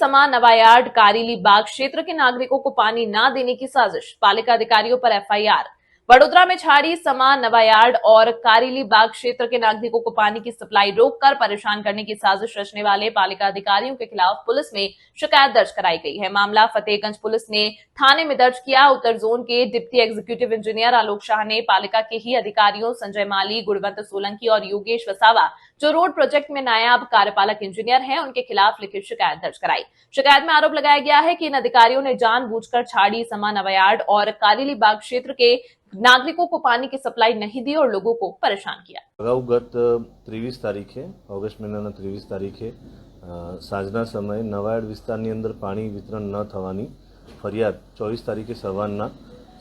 समा नवायार्ड कारीली बाग क्षेत्र के नागरिकों को पानी न देने की साजिश, पालिका अधिकारियों पर एफआईआर। वडोदरा में छाड़ी समा नवायार्ड और कारीली बाग क्षेत्र के नागरिकों को पानी की सप्लाई रोककर परेशान करने की साजिश रचने वाले पालिका अधिकारियों के खिलाफ पुलिस में शिकायत दर्ज कराई गई है। मामला फतेहगंज पुलिस ने थाने में दर्ज किया। उत्तर जोन के डिप्टी एग्जीक्यूटिव इंजीनियर आलोक शाह ने पालिका के ही अधिकारियों संजय माली, गुणवंत सोलंकी और योगेश वसावा, जो रोड प्रोजेक्ट में नायब कार्यपालक इंजीनियर हैं, उनके खिलाफ लिखित शिकायत दर्ज कराई। शिकायत में आरोप लगाया गया है कि इन अधिकारियों ने जानबूझकर छाड़ी, समा नवायार्ड और कारीली बाग क्षेत्र के नागरिकों को पानी की सप्लाई नहीं दी और लोगों को परेशान किया। अगाऊ गत 23 तारीखे ऑगस्ट महीनाના 23 તારીખે સાંજના સમયે નવાયાર્ડ વિસ્તારની અંદર પાણી વિતરણ ન થવાની ફરિયાદ 24 તારીખે સવારના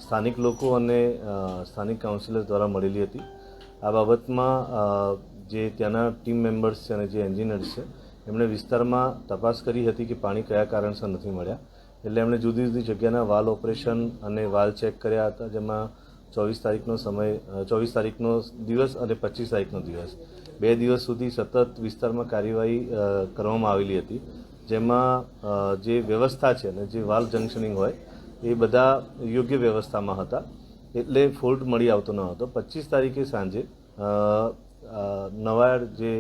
સ્થાનિક લોકો અને સ્થાનિક કાઉન્સિલર દ્વારા મળેલી હતી। આ બાબતમાં જે ત્યાંના ટીમ મેમ્બર્સ છે અને જે એન્જિનિયર્સ છે એમણે વિસ્તારમાં તપાસ કરી હતી કે પાણી કયા કારણસર નથી મળ્યા, એટલે એમણે જુદી જુદી જગ્યાના વાલ ઓપરેશન અને વાલ ચેક કર્યા હતા, જેમાં 24 તારીખનો સમય 24 તારીખનો દિવસ અને 25 તારીખનો દિવસ 2 દિવસ સુધી સતત વિસ્તારમાં કાર્યવાહી કરવામાં આવેલી હતી, જેમાં જે વ્યવસ્થા છે અને જે વાલ જંક્શનિંગ હોય એ બધા યોગ્ય વ્યવસ્થામાં હતા, એટલે ફોલ્ટ મળી આવતો ન હતો। 25 તારીખે સાંજે નવાયાર્ડ જે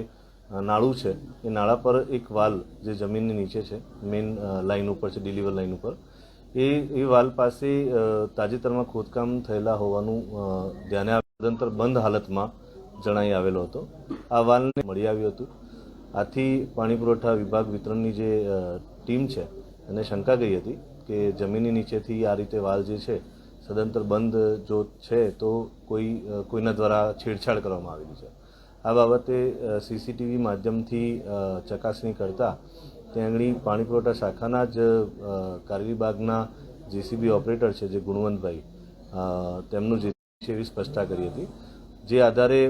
નાળું છે એ નાળા પર એક વાલ જે જમીનની નીચે છે, મેઇન લાઇન ઉપર છે, ડિલિવર લાઇન ઉપર, એ વાલ પાસે તાજેતરમાં ખોદકામ થયેલા હોવાનું ધ્યાને સદંતર બંધ હાલતમાં જણાઈ આવેલો હતો। આ વાલને મળી આવ્યું હતું। આથી પાણી પુરવઠા વિભાગ વિતરણની જે ટીમ છે એને શંકા ગઈ હતી કે જમીનની નીચેથી આ રીતે વાલ જે છે સદંતર બંધ જો છે તો કોઈના દ્વારા છેડછાડ કરવામાં આવેલી છે। આ બાબતે સીસીટીવી માધ્યમથી ચકાસણી કરતા ત્યાં આગળ પાણી પુરવઠા શાખાના જ કારેલી બાગના જેસીબી ઓપરેટર છે જે ગુણવંતભાઈ, તેમનું જે છે એવી સ્પષ્ટતા કરી હતી, જે આધારે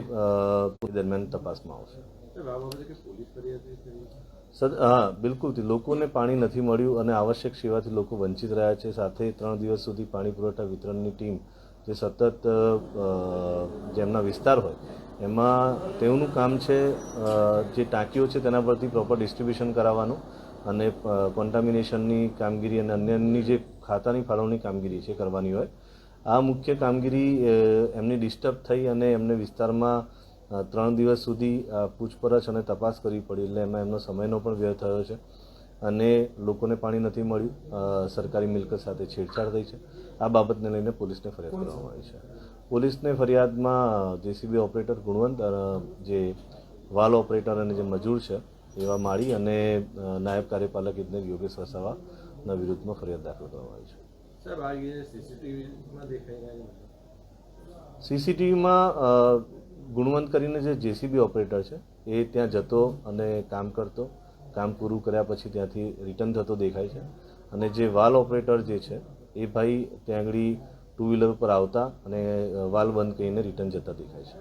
દરમિયાન તપાસમાં આવશે। હા, બિલકુલથી લોકોને પાણી નથી મળ્યું અને આવશ્યક સેવાથી લોકો વંચિત રહ્યા છે। સાથે 3 દિવસ સુધી પાણી પુરવઠા વિતરણની ટીમ જે સતત જેમના વિસ્તાર હોય એમાં તેઓનું કામ છે જે ટાંકીઓ છે તેના પરથી પ્રોપર ડિસ્ટ્રીબ્યુશન કરાવવાનું અને કોન્ટામિનેશનની કામગીરી અને અન્યની જે ખાતાની ફાળવણી કામગીરી છે કરવાની હોય। આ મુખ્ય કામગીરી એમની ડિસ્ટર્બ થઈ અને એમને વિસ્તારમાં 3 દિવસ સુધી પૂછપરછ અને તપાસ કરવી પડી, એટલે એમાં એમનો સમયનો પણ વ્યય થયો છે અને લોકોને પાણી નથી મળ્યું, સરકારી મિલકત સાથે છેડછાડ થઈ છે। આ બાબતને લઈને પોલીસને ફરિયાદ કરવામાં આવી છે। પોલીસને ફરિયાદમાં જેસીબી ઓપરેટર ગુણવંત, જે વાલ ઓપરેટર અને જે મજૂર છે એવા માળી અને નાયબ કાર્યપાલક ઇજનેર યોગેશ વસાવાના વિરુદ્ધમાં ફરિયાદ દાખલ કરવામાં આવી છે। સાહેબ, આ સીસીટીવીમાં દેખાઈ રહ્યા છે, સીસીટીવીમાં ગુણવંત કરીને જે જેસીબી ઓપરેટર છે એ ત્યાં જતો અને કામ કરતો, કામ પૂરું કર્યા પછી ત્યાંથી રિટર્ન થતો દેખાય છે અને જે વાલ ઓપરેટર જે છે એ ભાઈ ત્યાં આગળ 2 વ્હીલર પર આવતા અને વાલ બંધ કરીને રિટર્ન જતા દેખાય છે।